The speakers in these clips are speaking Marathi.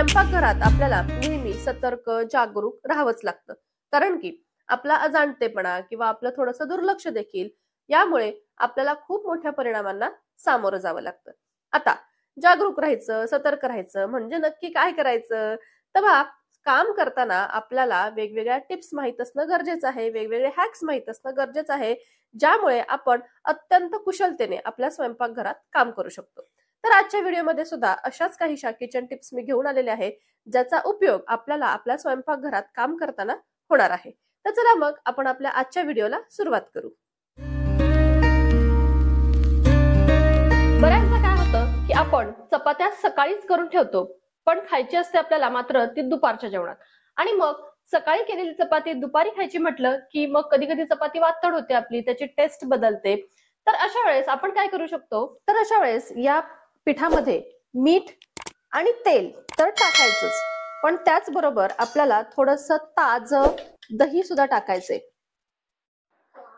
स्वयंपाकघरात आपल्याला नेहमी सतर्क जागरूक राहावंच लागतं, कारण की आपला अजाणतेपणा किंवा आपलं थोडंसं दुर्लक्ष देखील यामुळे आपल्याला खूप मोठ्या परिणामांना सामोरं जावं लागतं. आता जागरूक राहायचं, सतर्क राहायचं म्हणजे नक्की काय करायचं? तर काम करताना आपल्याला वेगवेगळ्या टिप्स माहित असणं गरजेचं आहे, वेगवेगळे हॅक्स माहित असणं गरजेचं आहे, ज्यामुळे आपण अत्यंत कुशलतेने आपल्या स्वयंपाकघरात काम करू शकतो. तर आजच्या व्हिडिओमध्ये सुद्धा अशाच काही किचन टिप्स मी घेऊन आलेले आहे, ज्याचा उपयोग आपल्याला आपल्या स्वयंपाकघरात काम करताना होणार आहे. तर चला मग आपण आपल्या आजच्या व्हिडिओला सुरुवात करू. बऱ्याचदा काय होतं की आपण चपात्या सकाळीच करून ठेवतो, पण खायची असते आपल्याला मात्र ती दुपारच्या जेवणात. आणि मग सकाळी केलेली चपाती दुपारी खायची म्हटलं की मग कधी कधी चपाती वातड होते, आपली त्याची टेस्ट बदलते. तर अशा वेळेस आपण काय करू शकतो? तर अशा वेळेस या पिठामध्ये मीठ आणि तेल तर टाकायचंच, पण त्याचबरोबर आपल्याला थोडंसं ताजं दही सुद्धा टाकायचंय.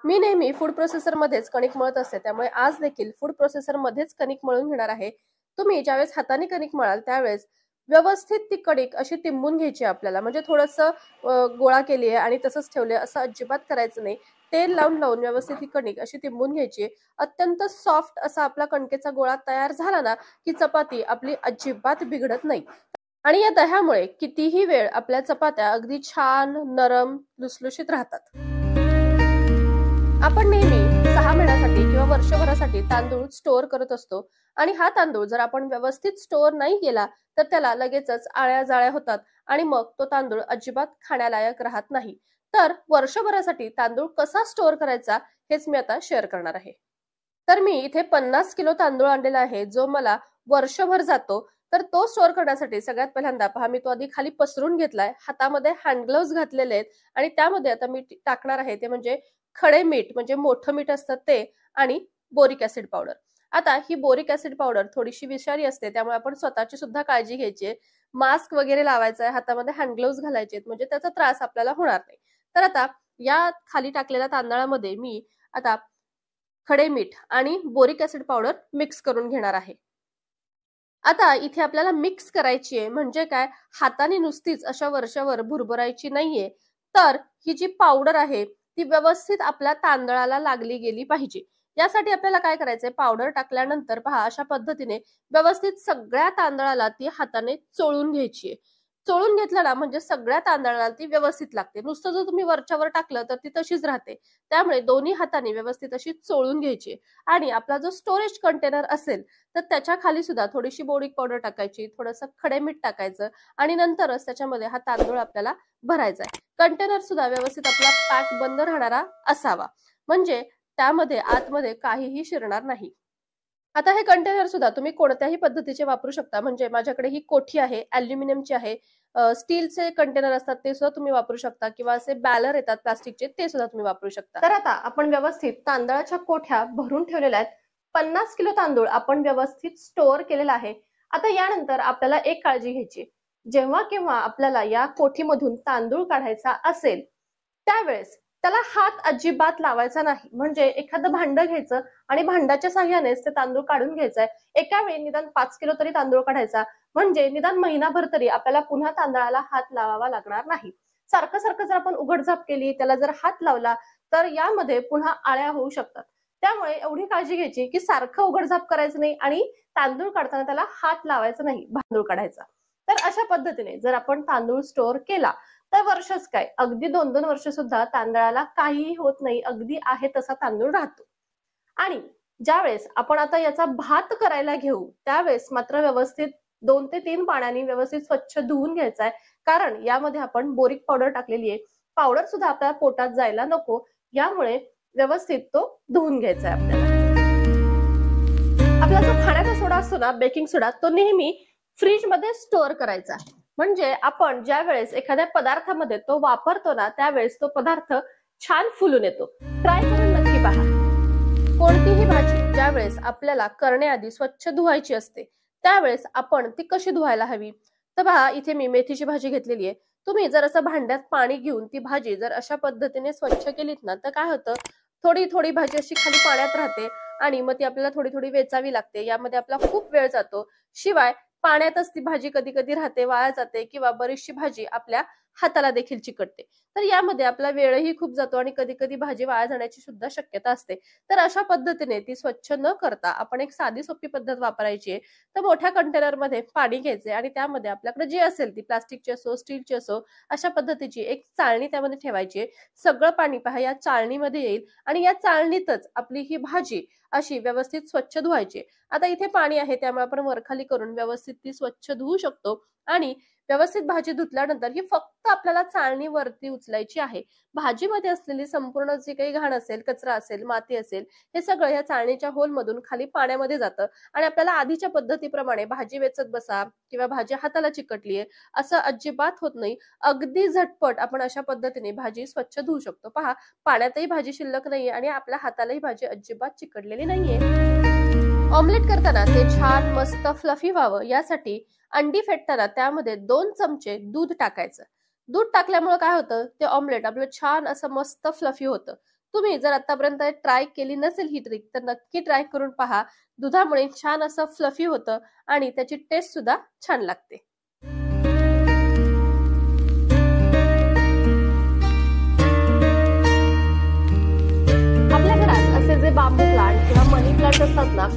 मी नेहमी फूड प्रोसेसर मध्येच कणिक मळत असते, त्यामुळे आज देखील फूड प्रोसेसर मध्येच कणिक मळून घेणार आहे. तुम्ही ज्यावेळेस हाताने कणिक मळाल त्यावेळेस व्यवस्थित ती कणिक अशी तिंबून घ्यायची आपल्याला, म्हणजे थोडंसं गोळा केली आहे आणि तसंच ठेवले असं अजिबात करायचं नाही. तेल लावून लावून व्यवस्थित ही कणिक अशी तिंबून घ्यायची. अत्यंत सॉफ्ट असा आपला कणकेचा गोळा तयार झाला ना की चपाती आपली अजिबात बिघडत नाही. आणि या दह्यामुळे कितीही वेळ आपल्या चपात्या अगदी छान नरम लुसलुशीत राहतात. आपण नेहमी 6 महिन्यासाठी किंवा वर्षभरासाठी तांदूळ स्टोअर करत असतो, आणि हा तांदूळ जर आपण व्यवस्थित स्टोअर नाही केला तर त्याला लगेचच आळ्या जाळ्या होतात आणि मग तो तांदूळ अजिबात खाण्यालायक राहत नाही. तर वर्षभरासाठी तांदूळ कसा स्टोअर करायचा हेच मी आता शेअर करणार आहे. तर मी इथे 50 किलो तांदूळ आणलेला आहे, जो मला वर्षभर जातो. तर तो स्टोअर करण्यासाठी सगळ्यात पहिल्यांदा पहा, मी तो आधी खाली पसरून घेतलाय, हातामध्ये हँड ग्लोव्स घातलेले आहेत आणि त्यामध्ये आता मी टाकणार आहे ते म्हणजे खडे मीठ, म्हणजे मोठं मीठ असतं ते, आणि बोरिक ऍसिड पावडर. आता ही बोरिक ऍसिड पावडर थोडीशी विषारी असते, त्यामुळे आपण स्वतःची सुद्धा काळजी घ्यायची आहे. मास्क वगैरे लावायचा आहे, हातामध्ये हँड ग्लोव्स घालायचे आहेत, म्हणजे त्याचा त्रास आपल्याला होणार नाही. तर आता या खाली टाकलेल्या तांदळामध्ये मी आता खडे मीठ आणि बोरिक ऍसिड पावडर मिक्स करून घेणार आहे. आता इथे आपल्याला मिक्स करायची आहे, म्हणजे काय, हाताने नुसतीच अशा वर्षावर भुरभरायची नाहीये. तर ही जी पावडर आहे ती व्यवस्थित आपल्या तांदळाला लागली गेली पाहिजे. यासाठी आपल्याला काय करायचंय, पावडर टाकल्यानंतर पहा अशा पद्धतीने व्यवस्थित सगळ्या तांदळाला ती हाताने चोळून घ्यायची आहे. चोळून घेतलं ना म्हणजे सगळ्या तांदळाला ती व्यवस्थित लागते. नुसतं जर तुम्ही वरच्यावर टाकलं तर ती तशीच राहते. त्यामुळे दोन्ही हाताने व्यवस्थित अशी चोळून घ्यायची. आणि आपला जो स्टोरेज कंटेनर असेल तर त्याच्या खाली सुद्धा थोडीशी बोरिक पावडर टाकायची, थोडंसं खडे मीठ टाकायचं आणि नंतरच त्याच्यामध्ये हा तांदूळ आपल्याला भरायचा आहे. कंटेनर सुद्धा व्यवस्थित आपला पॅक बंद राहणारा असावा, म्हणजे त्यामध्ये आतमध्ये काहीही शिरणार नाही. आता हे कंटेनर सुद्धा तुम्ही कोणत्याही पद्धतीचे वापरू शकता, म्हणजे माझ्याकडे ही कोठी आहे, अल्युमिनियमची आहे. स्टीलचे कंटेनर असतात ते सुद्धा तुम्ही वापरू शकता, किंवा असे बॅलर येतात प्लास्टिकचे ते सुद्धा तुम्ही वापरू शकता. तर आता आपण व्यवस्थित तांदळाच्या कोठ्या भरून ठेवलेल्या आहेत. 50 किलो तांदूळ आपण व्यवस्थित स्टोअर केलेला आहे. आता यानंतर आपल्याला एक काळजी घ्यायची, जेव्हा केव्हा आपल्याला या कोठीमधून तांदूळ काढायचा असेल त्यावेळेस त्याला हात अजिबात लावायचा नाही. म्हणजे एखादं भांड घ्यायचं आणि भांड्याच्या साह्यानेच ते तांदूळ काढून घ्यायचंय. एका वेळी निदान 5 किलो तरी तांदूळ काढायचा, म्हणजे निदान महिनाभर तरी आपल्याला पुन्हा तांदळाला हात लावावा लागणार नाही. सारखं सारखं जर आपण उघडझाप केली, त्याला जर हात लावला तर यामध्ये पुन्हा आळ्या होऊ शकतात. त्यामुळे एवढी काळजी घ्यायची की सारखं उघडझाप करायचं नाही आणि तांदूळ काढताना त्याला हात लावायचा नाही, तांदूळ काढायचा. तर अशा पद्धतीने जर आपण तांदूळ स्टोअर केला तर वर्षच काय, अगदी 2-2 वर्ष सुद्धा तांदळाला काहीही होत नाही, अगदी आहे तसा तांदूळ राहतो. आणि ज्यावेळेस आपण आता याचा भात करायला घेऊ त्यावेळेस मात्र व्यवस्थित 2 ते 3 पाण्याने व्यवस्थित स्वच्छ धुवून घ्यायचा आहे, कारण यामध्ये आपण बोरिक पावडर टाकलेली आहे. पावडर सुद्धा आपल्या पोटात जायला नको, यामुळे व्यवस्थित तो धुवून घ्यायचा आहे आपल्याला. आपला जो खाण्याचा सोडा असतो ना, बेकिंग सोडा, तो नेहमी फ्रीज मध्ये स्टोअर करायचा, म्हणजे आपण ज्या वेळेस एखाद्या पदार्थामध्ये तो वापरतो ना त्यावेळेस तो पदार्थ छान फुलून येतो. ट्राय करून नक्की पहा. कोणतीही भाजी ज्या वेळेस आपल्याला करण्याआधी स्वच्छ धुवायची असते त्यावेळेस आपण ती कशी धुवायला हवी? तर पहा, इथे मी मेथीची भाजी घेतलेली आहे. तुम्ही जर असं भांड्यात पाणी घेऊन ती भाजी जर अशा पद्धतीने स्वच्छ केलीत ना तर काय होतं, थोडी थोडी भाजी अशी खाली पाण्यात राहते आणि मग ती आपल्याला थोडी थोडी वेचावी लागते. यामध्ये आपला खूप वेळ जातो. शिवाय पाण्यातच ती भाजी कधी कधी राहते, वाया जाते किंवा बरीचशी भाजी आपल्या हाताला देखील चिकटते. तर यामध्ये आपला वेळही खूप जातो आणि कधी कधी भाजी वाया जाण्याची सुद्धा शक्यता असते. तर अशा पद्धतीने ती स्वच्छ न करता आपण एक साधी सोपी पद्धत वापरायची आहे. तर मोठ्या कंटेनरमध्ये पाणी घ्यायचे आणि त्यामध्ये आपल्याकडे जी असेल ती प्लास्टिकची असो, स्टीलची असो, अशा पद्धतीची एक चाळणी त्यामध्ये ठेवायची आहे. सगळं पाणी पहा या चाळणीमध्ये येईल आणि या चाळणीतच आपली ही भाजी अशी व्यवस्थित स्वच्छ धुवायची. आता इथे पाणी आहे त्यामुळे आपण वरखाली करून व्यवस्थित ती स्वच्छ धुवू शकतो आणि व्यवस्थित भाजी धुतल्यानंतर ही फक्त आपल्याला चाळणी वरती उचलायची आहे. भाजीमध्ये असलेली संपूर्ण जी काही घाण असेल, कचरा असेल, माती असेल, हे सगळं या चाळणीच्या होलमधून खाली पाण्यामध्ये जातं आणि आपल्याला आधीच्या पद्धतीप्रमाणे भाजी वेचत बसा किंवा भाजी हाताला चिकटलीये असं अजिबात होत नाही. अगदी झटपट आपण अशा पद्धतीने भाजी स्वच्छ धुवू शकतो. पहा, पाण्यातही भाजी शिल्लक नाहीये आणि आपल्या हातालाही भाजी अजिबात चिकटलेली नाहीये. ऑमलेट करताना ते छान मस्त फ्लफी व्हावं यासाठी अंडी फेटताना त्यामध्ये 2 चमचे दूध टाकायचं. दूध टाकल्यामुळे काय होतं, ते ऑमलेट आपलं छान असं मस्त फ्लफी होतं. तुम्ही जर आतापर्यंत ट्राय केली नसेल ही ट्रिक तर नक्की ट्राय करून पहा. दुधामुळे छान असं फ्लफी होतं आणि त्याची टेस्ट सुद्धा छान लागते. आपल्या घरात असे जे बांबू प्लांट किंवा मनी प्लांट असतात ना,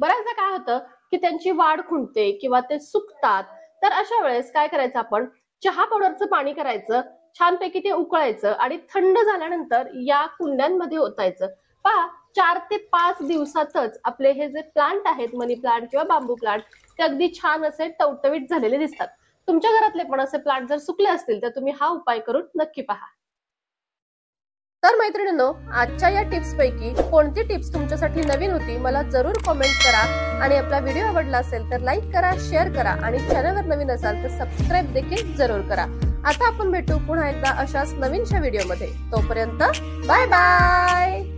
बऱ्याचदा काय होतं की त्यांची वाढ खुंटते किंवा ते सुकतात. तर अशा वेळेस काय करायचं, आपण चहा पावडरचं पाणी करायचं, छानपैकी ते उकळायचं आणि थंड झाल्यानंतर या कुंड्यांमध्ये ओतायचं. पहा, 4 ते 5 दिवसातच आपले हे जे प्लांट आहेत, मनी प्लांट किंवा बांबू प्लांट, ते अगदी छान असे टवटवीत झालेले दिसतात. तुमच्या घरातले पण असे प्लांट जर सुकले असतील तर तुम्ही हा उपाय करून नक्की पहा. तर मैत्रिणींनो, आजच्या या टिप्स पैकी कोणती टिप्स तुमच्यासाठी नवीन होती मला जरूर कमेंट करा आणि आपला व्हिडिओ आवडला असेल तर लाईक करा, शेअर करा आणि चॅनलवर नवीन असाल तर सबस्क्राईब देखील जरूर करा. आता आपण भेटू पुन्हा एकदा अशाच नवीनशा व्हिडिओमध्ये. तोपर्यंत बाय बाय.